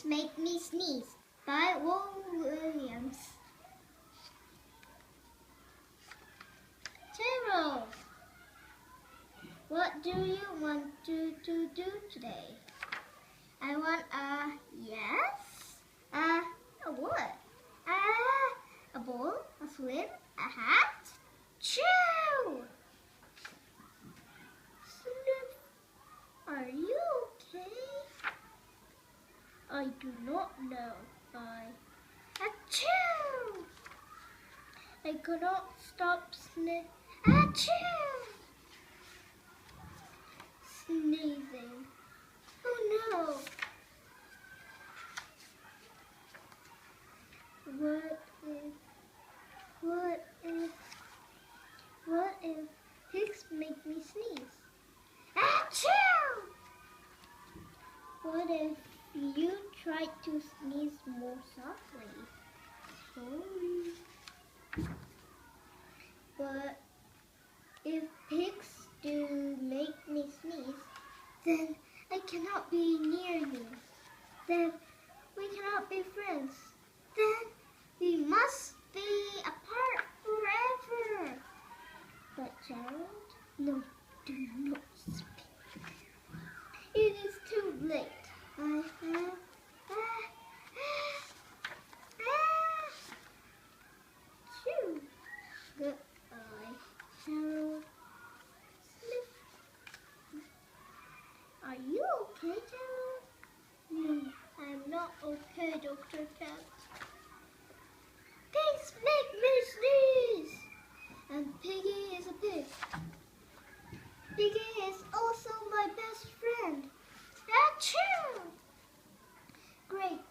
Pigs Make Me Sneeze by Willems. Terrell, what do you want to do today? I want a yes, a what? A ball, a swim, a hat. Chew! Sniff. Are you okay? I do not know. Achoo! I cannot stop sneezing. Oh no! What if pigs make me sneeze? Achoo! What if you try to sneeze more softly? Sorry. But if pigs do make me sneeze, then I cannot be near you. Then we cannot be friends. Then we must be apart forever. But Gerald, no, do not speak. It is too late. Chew. Goodbye, Gerald. Sniff. Are you okay, Gerald? No, I'm not okay, Dr. Cat. Pigs make me sneeze! And Piggy is a pig. Piggy is also my best friend. Achoo! Great.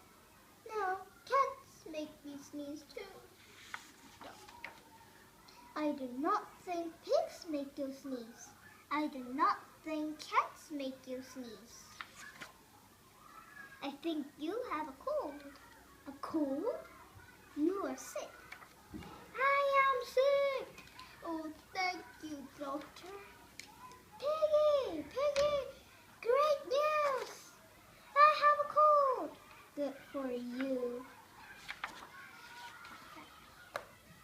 Now cats make me sneeze too. I do not think pigs make you sneeze. I do not think cats make you sneeze. I think you have a cold. A cold? You are sick.